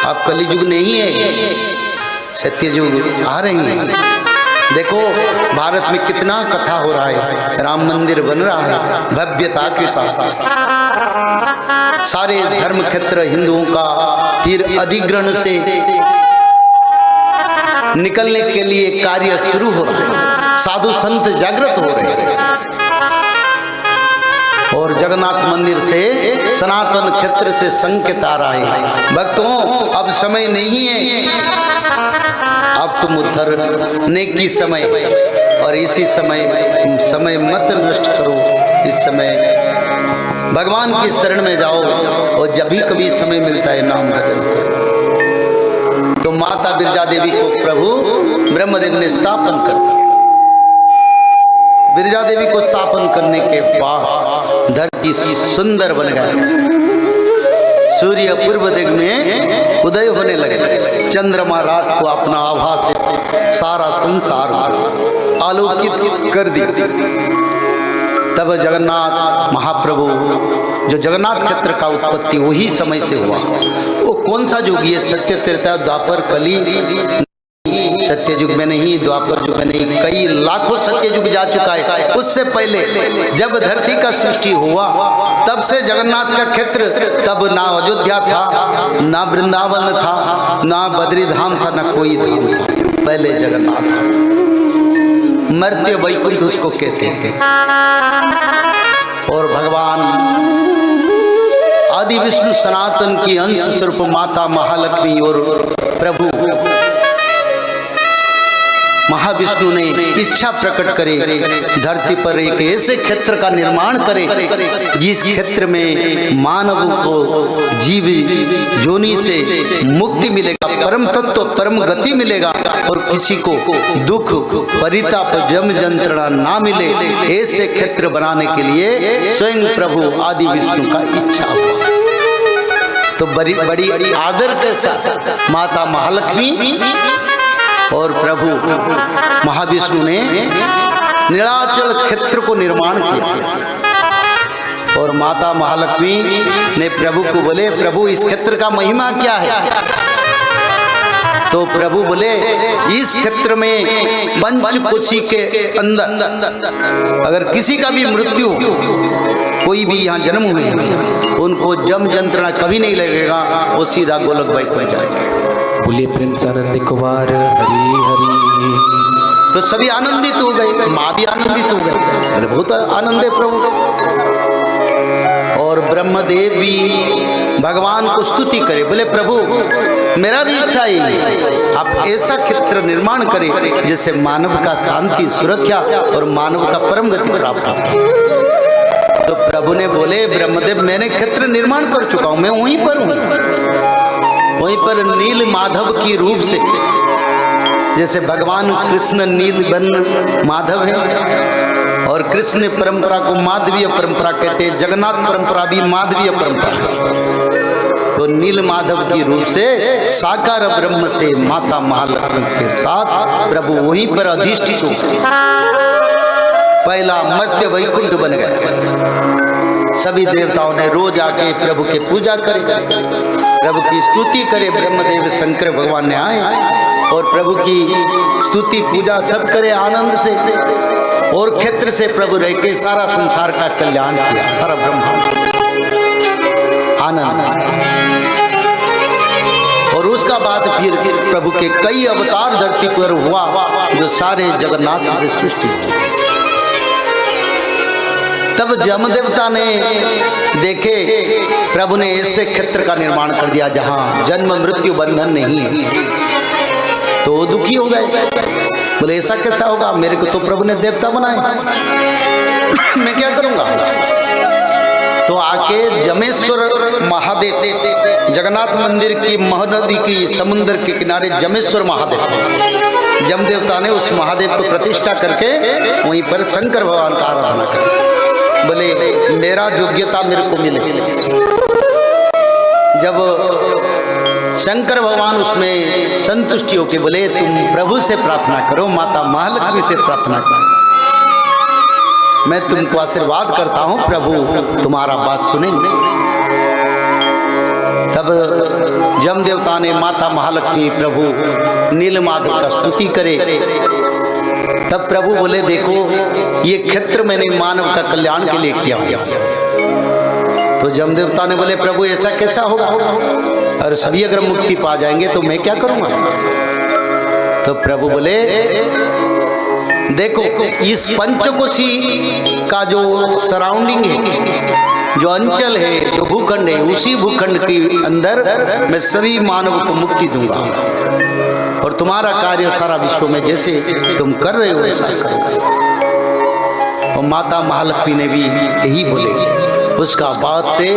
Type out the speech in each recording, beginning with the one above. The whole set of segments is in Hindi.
अब कलियुग नहीं है, सत्ययुग आ रही है। देखो भारत में कितना कथा हो रहा है, राम मंदिर बन रहा है, भव्यता के साथ सारे धर्म क्षेत्र हिंदुओं का फिर अधिग्रहण से निकलने के लिए कार्य शुरू हो रहा है, साधु संत जागृत हो रहे हैं और जगन्नाथ मंदिर से सनातन क्षेत्र से संकेत आ रहा है। भक्तों अब समय नहीं है, अब तुम उद्धरने की समय, और इसी समय तुम समय मत नष्ट करो। इस समय भगवान की शरण में जाओ और जब भी कभी समय मिलता है नाम भजन। तो माता बिरजा देवी को प्रभु ब्रह्मदेव ने स्थापन कर दिया। बिरजा देवी को स्थापन करने के बाद धरती सुंदर बन गई, सूर्य पूर्व दिग में उदय होने लगे, चंद्रमा रात को अपना आभा से सारा संसार आलोकित कर दिया। तब जगन्नाथ महाप्रभु, जो जगन्नाथ क्षेत्र का उत्पत्ति वही समय से हुआ। वो कौन सा युग है? सत्य, त्रेता, द्वापर, कली। सत्य युग में नहीं, द्वापर युग में नहीं, कई लाखों सत्य युग जा चुका है। उससे पहले जब धरती का सृष्टि हुआ तब से जगन्नाथ का क्षेत्र, तब ना अयोध्या था, ना वृंदावन था, ना बद्री धाम था, ना कोई धाम था। पहले जगन्नाथ था, मर्त्य वैकुंठ उसको कहते हैं। और भगवान आदि विष्णु सनातन की अंश स्वरूप माता महालक्ष्मी और प्रभु महाविष्णु ने इच्छा प्रकट करे, धरती पर एक ऐसे क्षेत्र का निर्माण करे जिस क्षेत्र में मानव को जीव जोनि से मुक्ति मिलेगा, परम तत्व परम गति मिलेगा और किसी को दुख परिताप जम जंत्रणा ना मिले। ऐसे क्षेत्र बनाने के लिए स्वयं प्रभु आदि विष्णु का इच्छा हुआ। तो बड़ी आदर के साथ माता महालक्ष्मी और प्रभु महाविष्णु ने नीलाचल क्षेत्र को निर्माण किया। और माता महालक्ष्मी ने प्रभु को बोले, प्रभु इस क्षेत्र का महिमा क्या है? तो प्रभु बोले, इस क्षेत्र में पंचकोशी के अंदर अगर किसी का भी मृत्यु, कोई भी यहाँ जन्म हुए, उनको जम जंत्रणा कभी नहीं लगेगा, वो सीधा गोलक वैकुंठ जाएगा। बोलिए प्रेम से आनंद कुमार हरि हरि। तो सभी आनंदित हो गए, माँ भी आनंदित हो गए, बहुत आनंद है प्रभु। और ब्रह्मदेव भी भगवान को स्तुति करे, बोले प्रभु मेरा भी इच्छा है, आप ऐसा क्षेत्र निर्माण करें जिससे मानव का शांति, सुरक्षा और मानव का परम गति प्राप्त हो। तो प्रभु ने बोले, ब्रह्मदेव मैंने क्षेत्र निर्माण कर चुका हूं, मैं वहीं पर हूं। वहीं पर नील माधव की रूप से, जैसे भगवान कृष्ण नील वर्ण माधव है और कृष्ण परंपरा को माधवीय परंपरा कहते हैं, जगन्नाथ परंपरा भी माधवीय परंपरा है। तो नील माधव की रूप से साकार ब्रह्म से माता महालक्ष्मी के साथ प्रभु वहीं पर अधिष्ठित हो, पहला मध्य वैकुंठ बन गया। सभी देवताओं ने रोज आके प्रभु के पूजा करे, प्रभु की स्तुति करे। ब्रह्मदेव शंकर भगवान ने आए और प्रभु की स्तुति पूजा सब करे आनंद से, और क्षेत्र से प्रभु रह के सारा संसार का कल्याण किया, सारा ब्रह्मांड आनंद। और उसका बाद फिर प्रभु के कई अवतार धरती पर हुआ, जो सारे जगन्नाथ से सृष्टि हुई। तब जम देवता ने देखे प्रभु ने ऐसे क्षेत्र का निर्माण कर दिया जहां जन्म मृत्यु बंधन नहीं है, तो वो दुखी हो गए। बोले ऐसा कैसा होगा, मेरे को तो प्रभु ने देवता बनाए, मैं क्या करूंगा? तो आके जमेश्वर महादेव, जगन्नाथ मंदिर की महानदी की समुद्र के किनारे जमेश्वर महादेव, जम देवता ने उस महादेव को प्रतिष्ठा करके वहीं पर शंकर भगवान का आराधना कर। बोले मेरा योग्यता मेरे को मिले। जब शंकर भगवान उसमें संतुष्टि होके बोले तुम प्रभु से प्रार्थना करो, माता महालक्ष्मी से प्रार्थना करो, मैं तुमको आशीर्वाद करता हूं, प्रभु तुम्हारा बात सुनेंगे। तब जम देवता ने माता महालक्ष्मी प्रभु नीलमाधव का स्तुति करे, तब प्रभु बोले देखो ये क्षेत्र मैंने मानव का कल्याण के लिए किया हुआ। तो जम देवता ने बोले प्रभु ऐसा कैसा होगा, और सभी अगर मुक्ति पा जाएंगे तो मैं क्या करूंगा। तो प्रभु बोले देखो इस पंचकोशी का जो सराउंडिंग है, जो अंचल है, जो भूखंड है, उसी भूखंड के अंदर मैं सभी मानव को मुक्ति दूंगा, और तुम्हारा कार्य सारा विश्व में जैसे तुम कर रहे हो ऐसा करो। और माता महालक्ष्मी ने भी यही बोले। उसका बाद से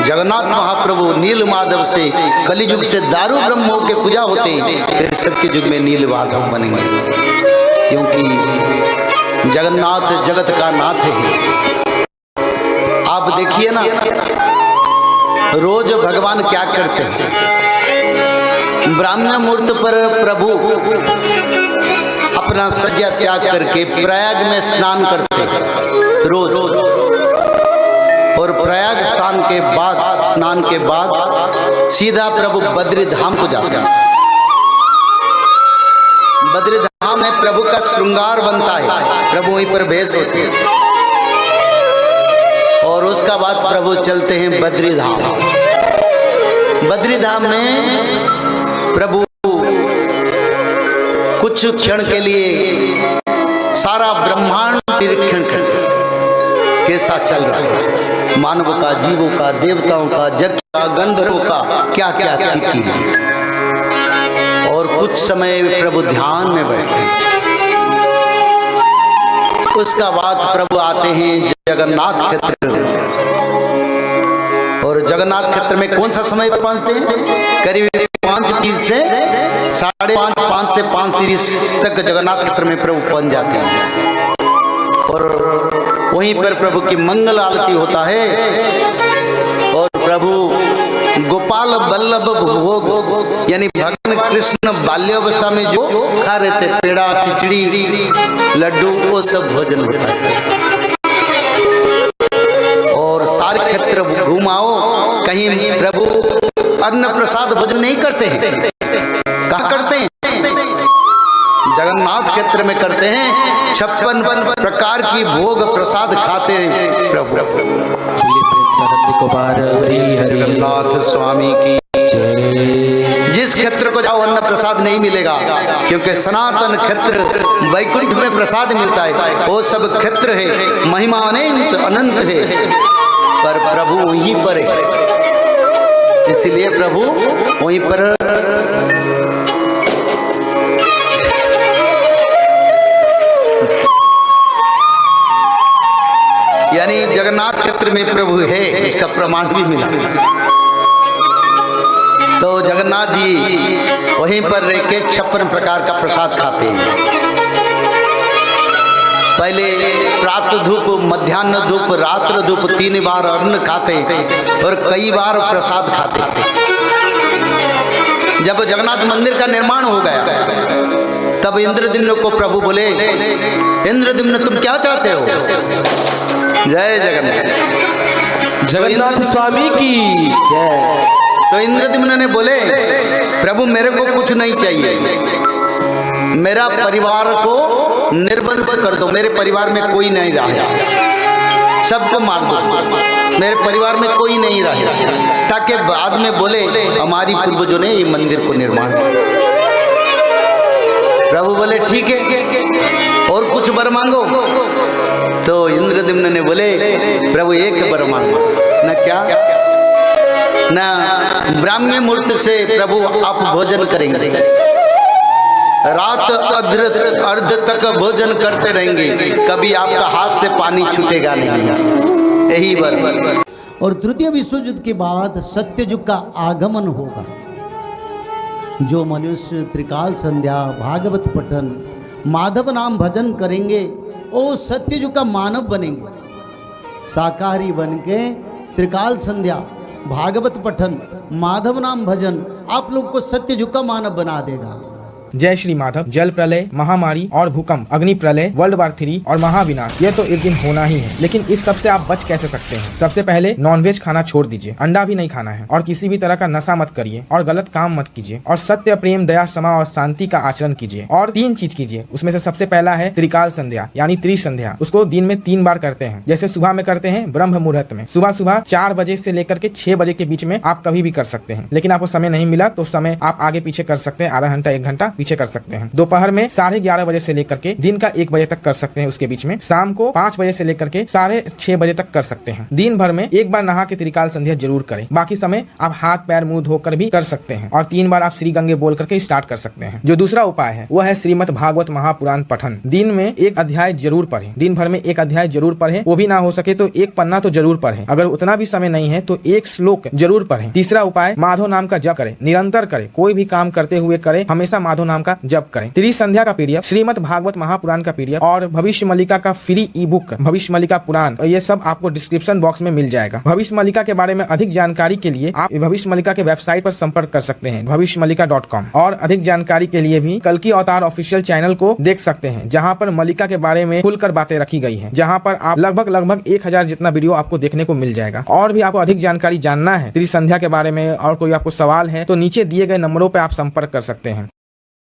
जगन्नाथ महाप्रभु नीलमाधव से कलियुग से दारू ब्रह्मों के पूजा होते हैं, फिर सत्य युग में नीलमाधव बनेंगे, क्योंकि जगन्नाथ जगत का नाथ है। आप देखिए ना रोज भगवान क्या करते हैं। ब्राह्मण मुहूर्त पर प्रभु अपना सज्जा त्याग करके प्रयाग में स्नान करते हैं रोज, और प्रयाग स्नान के बाद सीधा प्रभु बद्री धाम को जाते हैं। बद्री धाम में प्रभु का श्रृंगार बनता है, प्रभु वहीं पर भेष होते हैं, और उसका बाद प्रभु चलते हैं बद्री धाम। बद्री धाम में प्रभु कुछ क्षण के लिए सारा ब्रह्मांड निरीक्षण करते कैसा चल रहा है, मानव का, जीवों का, देवताओं का, जग का, गंधर्वों का क्या क्या स्थिति है। और कुछ समय प्रभु ध्यान में बैठते हैं। उसका बाद प्रभु आते हैं जगन्नाथ क्षेत्र, और जगन्नाथ क्षेत्र में कौन सा समय पहुंचते हैं, करीब 5:30 से 5:30 से 5:30 तक जगन्नाथ क्षेत्र में प्रभु पहुंच जाते हैं, और वहीं पर प्रभु की मंगल आरती होता है। और प्रभु गोपाल बल्लभ भोग, यानी भगवान कृष्ण बाल्यावस्था में जो खा रहे थे पेड़ा, खिचड़ी, लड्डू, वो सब भोजन होता है। और सारे क्षेत्र घुमाओ, कहीं प्रभु अन्न प्रसाद भोजन नहीं करते हैं। कहाँ करते हैं? जगन्नाथ क्षेत्र में करते हैं। 56 प्रकार की भोग प्रसाद खाते हैं प्रभु। जगन्नाथ स्वामी की जय। जिस क्षेत्र को जाओ अन्न प्रसाद नहीं मिलेगा, क्योंकि सनातन क्षेत्र वैकुंठ में प्रसाद मिलता है। वो सब क्षेत्र है, महिमा अनंत है, पर प्रभु वहीं पर है, इसलिए प्रभु वहीं पर यानी जगन्नाथ क्षेत्र में प्रभु है, इसका प्रमाण भी मिला। तो जगन्नाथ जी वहीं पर रह के 56 प्रकार का प्रसाद खाते हैं। पहले प्रातः धूप, मध्याह्न धूप, रात्र धूप, 3 बार अन्न खाते और कई बार प्रसाद खाते। जब जगन्नाथ मंदिर का निर्माण हो गया, तब इंद्रद्युम्न को प्रभु बोले, इंद्रद्युम्न तुम क्या चाहते हो? जय जगन्नाथ, जगन्नाथ स्वामी की जय। तो इंद्रद्युम्न ने बोले, प्रभु मेरे को कुछ नहीं चाहिए, मेरा परिवार को निर्वंश कर दो, मेरे परिवार में कोई नहीं रहा, सबको मार दो, मेरे परिवार में कोई नहीं रहा, ताकि बाद में बोले हमारी पूर्वजों ने ये मंदिर को निर्माण किया। प्रभु बोले ठीक है, और कुछ वर मांगो। तो इंद्रद्युम्न ने बोले, प्रभु एक वर मांगो। न क्या? न ब्राह्मण मुहूर्त से प्रभु आप भोजन करेंगे, रात अर्ध तक भोजन करते रहेंगे, कभी आपका हाथ से पानी छूटेगा नहीं, यही वर। और तृतीय विश्व युद्ध के बाद सत्ययुग का आगमन होगा। जो मनुष्य त्रिकाल संध्या, भागवत पठन, माधव नाम भजन करेंगे, वो सत्ययुग का मानव बनेंगे। शाकाहारी बन के त्रिकाल संध्या, भागवत पठन, माधव नाम भजन आप लोग को सत्ययुग का मानव बना देगा। जय श्री माधव, जल प्रलय, महामारी और भूकंप, अग्नि प्रलय, वर्ल्ड वार 3 और महाविनाश, ये तो एक दिन होना ही है। लेकिन इस सब से आप बच कैसे सकते हैं? सबसे पहले नॉनवेज खाना छोड़ दीजिए, अंडा भी नहीं खाना है, और किसी भी तरह का नशा मत करिए, और गलत काम मत कीजिए, और सत्य, प्रेम, दया, क्षमा और शांति का आचरण कीजिए। और 3 चीज कीजिए, उसमें से सबसे पहला है त्रिकाल संध्या यानी त्रिसंध्या। उसको दिन में 3 बार करते हैं। जैसे सुबह में करते हैं ब्रह्म मुहूर्त में, सुबह 4 बजे से लेकर के 6 बजे के बीच में आप कभी भी कर सकते हैं। लेकिन आपको समय नहीं मिला तो समय आप आगे पीछे कर सकते हैं, आधा घंटा 1 घंटा पीछे कर सकते हैं। दोपहर में 11:30 बजे से लेकर के दिन का 1 बजे तक कर सकते हैं, उसके बीच में शाम को 5 बजे से लेकर के 6:30 बजे तक कर सकते हैं। दिन भर में 1 बार नहा के त्रिकाल संध्या जरूर करें। बाकी समय आप हाथ पैर मुंह धोकर भी कर सकते हैं, और 3 बार आप श्री गंगे बोल करके स्टार्ट कर सकते हैं। जो दूसरा उपाय है वो है श्रीमद् भागवत महापुराण पठन। दिन में 1 अध्याय जरूर पढ़ें, दिन भर में 1 अध्याय जरूर पढ़ें। वो भी ना हो सके तो 1 पन्ना तो जरूर पढ़ें। अगर उतना भी समय नहीं है तो 1 श्लोक जरूर पढ़ें। तीसरा उपाय माधव नाम का जप करें, निरंतर करें, कोई भी काम करते हुए करें, हमेशा माधव नाम का जप करें। त्रिसंध्या का पीडीएफ, श्रीमद् भागवत महापुराण का पीडीएफ और भविष्य मल्लिका का फ्री ई बुक भविष्य मल्लिका पुराण, ये सब आपको डिस्क्रिप्शन बॉक्स में मिल जाएगा। भविष्य मल्लिका के बारे में अधिक जानकारी के लिए आप भविष्य मल्लिका के वेबसाइट पर संपर्क कर सकते हैं भविष्यमल्लिका.com। और अधिक जानकारी के लिए भी कल्कि अवतार ऑफिशियल चैनल को देख सकते हैं, जहां पर मल्लिका के बारे में खुलकर बातें रखी गई हैं, जहां पर आप लगभग 1000 जितना वीडियो आपको देखने को मिल जाएगा। और भी आपको अधिक जानकारी जानना है त्रिसंध्या के बारे में और कोई आपको सवाल है तो नीचे दिए गए नंबरों पर आप संपर्क कर सकते हैं।